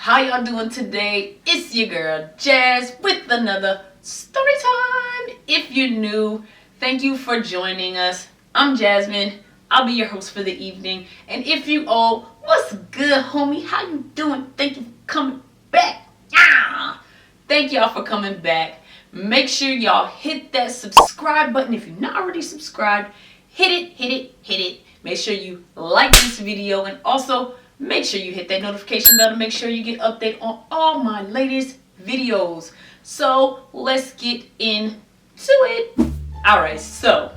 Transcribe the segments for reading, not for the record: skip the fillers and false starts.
How y'all doing today? It's your girl Jazz with another story time. If you're new, thank you for joining us. I'm Jasmine. I'll be your host for the evening. And if you old, what's good, homie? How you doing? Thank you for coming back. Thank y'all for coming back. Make sure y'all hit that subscribe button. If you're not already subscribed, hit it. Make sure you like this video, and also make sure you hit that notification bell to make sure you get update on all my latest videos. So let's get into it. Alright, so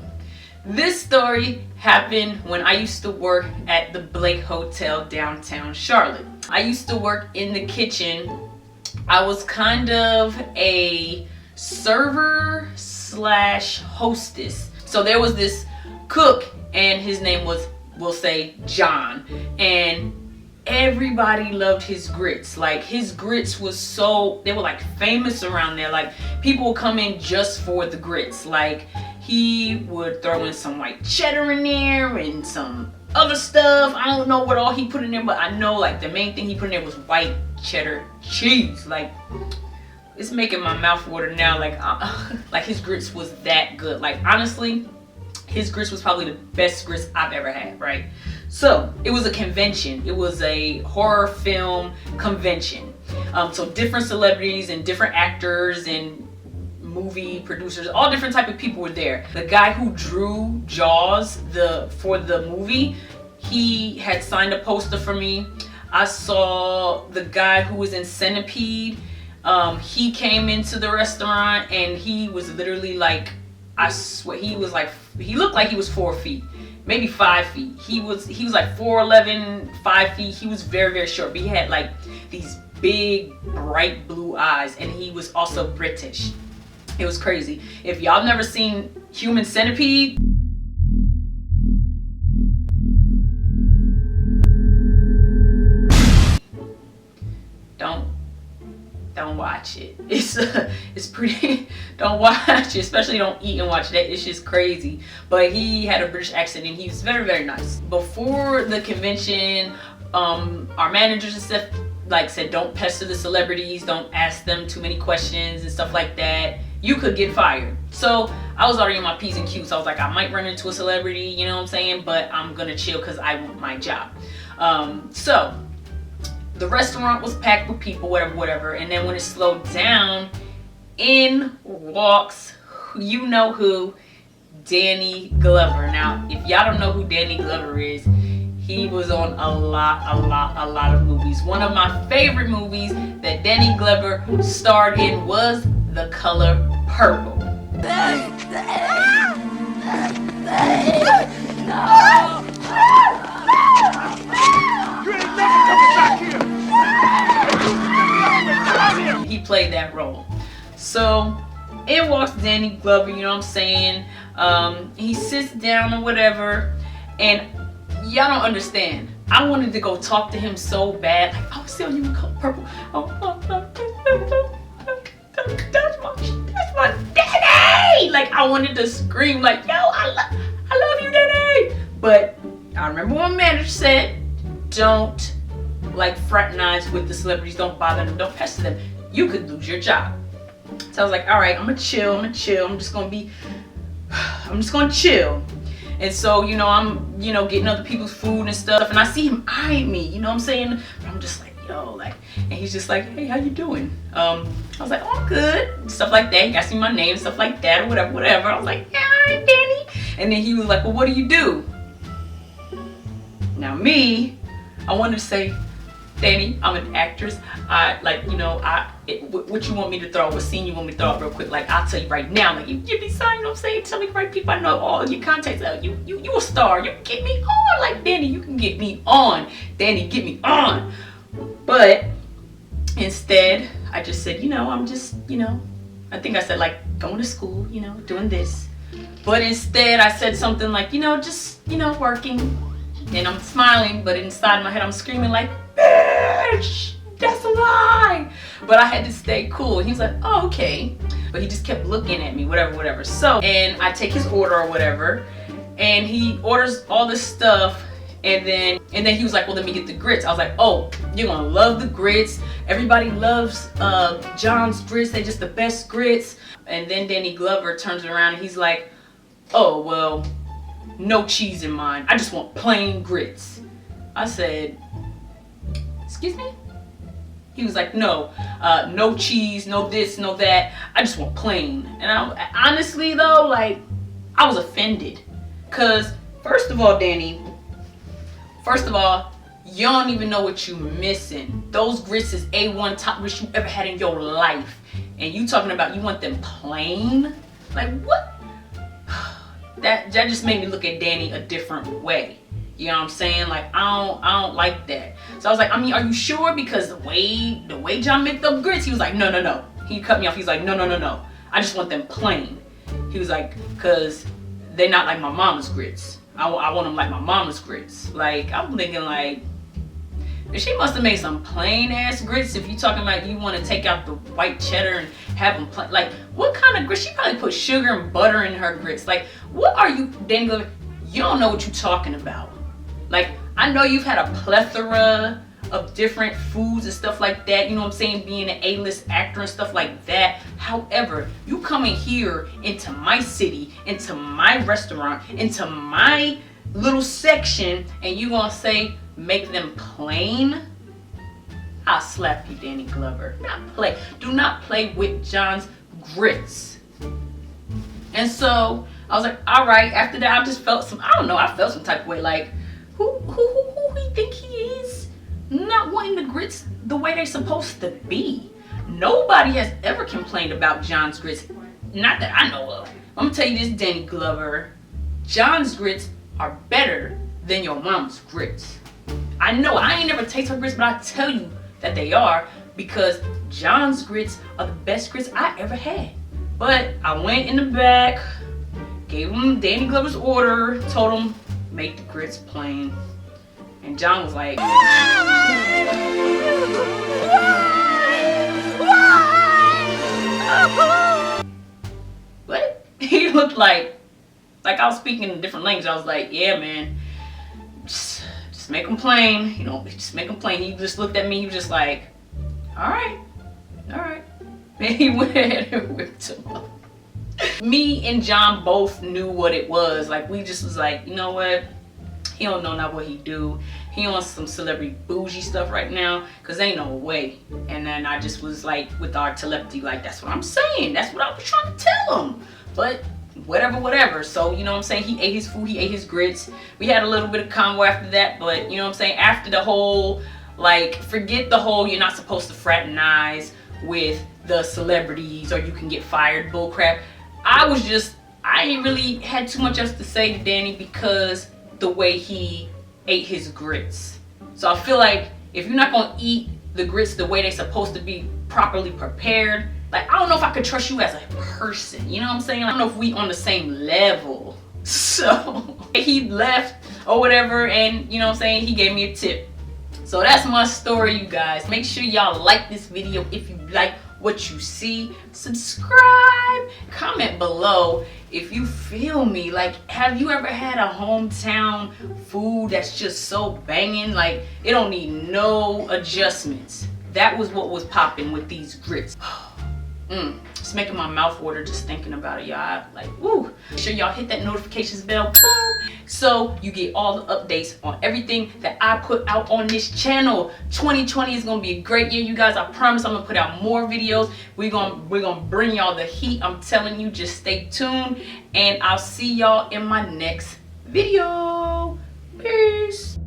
this story happened when I used to work at the Blake Hotel downtown Charlotte. I used to work in the kitchen. I was kind of a server slash hostess. So there was this cook, and his name was, we'll say, John, and everybody loved his grits. Like, his grits was so, they were like famous around there. Like, people would come in just for the grits. Like, he would throw in some white cheddar in there and some other stuff. I don't know what all he put in there, but I know like the main thing he put in there was white cheddar cheese. Like, it's making my mouth water now. Like his grits was that good. Like, honestly, his grits was probably the best grits I've ever had, right? So it was a convention. It was a horror film convention. So different celebrities and different actors and movie producers, all different type of people were there. The guy who drew Jaws for the movie, he had signed a poster for me. I saw the guy who was in Centipede. He came into the restaurant and he was literally like, I swear, he looked like he was 4 feet, maybe 5 feet. He was like 4'11", 5 feet. He was very, very short, but he had like these big, bright blue eyes, and he was also British. It was crazy. If y'all never seen Human Centipede, don't watch it. It's pretty. Don't watch it. Especially don't eat and watch that. It's just crazy. But he had a British accent and he was very, very nice. Before the convention, our managers and stuff said, don't pester the celebrities, don't ask them too many questions and stuff like that. You could get fired. So I was already in my P's and Q's. So I was like, I might run into a celebrity, you know what I'm saying? But I'm gonna chill because I want my job. So the restaurant was packed with people, whatever. And then when it slowed down, in walks, you know who, Danny Glover. Now, if y'all don't know who Danny Glover is, he was on a lot of movies. One of my favorite movies that Danny Glover starred in was The Color Purple. He played that role. So in walks Danny Glover, you know what I'm saying? He sits down or whatever, and y'all don't understand. I wanted to go talk to him so bad. Like, I was telling you in Color Purple. That's my daddy! Like, I wanted to scream like, yo, I love you, daddy! But I remember one manager said, don't fraternize with the celebrities, don't bother them, don't pester them. You could lose your job. So I was like, all right, I'm gonna chill. I'm just gonna chill. And so, you know, I'm, getting other people's food and stuff, and I see him eyeing me, you know what I'm saying? I'm just like, yo, and he's just like, hey, how you doing? I was like, oh, I'm good, stuff like that. He asked me my name, stuff like that, or whatever. I was like, yeah, hi, Danny. And then he was like, well, what do you do? Now me, I wanted to say, Danny, I'm an actress. What you want me to throw? What scene you want me to throw out real quick? Like, I'll tell you right now. Like, you give me sign, you know what I'm saying? Tell me the right people. I know all your contacts. You a star. You can get me on. Like, Danny, you can get me on. Danny, get me on. But instead, I just said, I'm just, I think I said like going to school, doing this. But instead, I said something like, just, working. And I'm smiling, but inside my head, I'm screaming like, bitch, that's a lie. But I had to stay cool. He was like, oh, okay. But he just kept looking at me, whatever. So, and I take his order or whatever, and he orders all this stuff, And then he was like, well, let me get the grits. I was like, oh, you're gonna love the grits. Everybody loves John's grits. They're just the best grits. And then Danny Glover turns around and he's like, oh, well, no cheese in mine. I just want plain grits. I said, excuse me? He was like, no, no cheese, no this, no that. I just want plain. And honestly though, like, I was offended. Cause first of all, Danny, you don't even know what you missing. Those grits is A1 top grits you ever had in your life. And you talking about you want them plain? Like what? That just made me look at Danny a different way. You know what I'm saying? Like I don't like that. So I was like, I mean, are you sure? Because the way John mixed up grits, he was like, no. He cut me off. He's like, no. I just want them plain. He was like, cause they're not like my mama's grits. I want them like my mama's grits. Like I'm thinking like, she must have made some plain ass grits. If you talking about you want to take out the white cheddar and have them plain, like what kind of grits? She probably put sugar and butter in her grits. Like what are you, Danny Glover? You don't know what you're talking about. Like I know you've had a plethora of different foods and stuff like that, you know what I'm saying, being an A-list actor and stuff like that. However, you coming here into my city, into my restaurant, into my little section, and you gonna say make them plain? I'll slap you, Danny Glover. Do not play with John's grits. And so I was like, all right. After that, I just felt I felt some type of way. Like, who he think he is? Not wanting the grits the way they're supposed to be. Nobody has ever complained about John's grits. Not that I know of. I'm gonna tell you this, Danny Glover. John's grits are better than your mom's grits. I know, I ain't never tasted her grits, but I tell you that they are, because John's grits are the best grits I ever had. But I went in the back, gave him Danny Glover's order, told him make the grits plain. And John was like, what? He looked like I was speaking in a different language. I was like, yeah, man, just make them plain. You know, just make them plain. He just looked at me. He was just like, all right. And he went ahead and whipped him up. Me and John both knew what it was. Like, we just was like, you know what? He don't know not what he do. He on some celebrity bougie stuff right now, cause ain't no way. And then I just was like, with our telepathy, like that's what I'm saying. That's what I was trying to tell him. But whatever. So you know what I'm saying. He ate his food. He ate his grits. We had a little bit of convo after that. But you know what I'm saying. After the whole, like, forget the whole you're not supposed to fraternize with the celebrities or you can get fired bullcrap. I ain't really had too much else to say to Danny because the way he ate his grits. So I feel like if you're not gonna eat the grits the way they're supposed to be properly prepared, like I don't know if I could trust you as a person, you know what I'm saying? I don't know if we on the same level. So he left or whatever, and you know what I'm saying, he gave me a tip. So that's my story, you guys. Make sure y'all like this video if you like what you see. Subscribe, comment below if you feel me. Like, have you ever had a hometown food that's just so banging, like it don't need no adjustments? That was what was popping with these grits. It's making my mouth water just thinking about it, y'all. Like, woo. Make sure y'all hit that notifications bell, boom, so you get all the updates on everything that I put out on this channel. 2020 is gonna be a great year, you guys. I promise I'm gonna put out more videos. We're gonna bring y'all the heat. I'm telling you, just stay tuned, and I'll see y'all in my next video. Peace.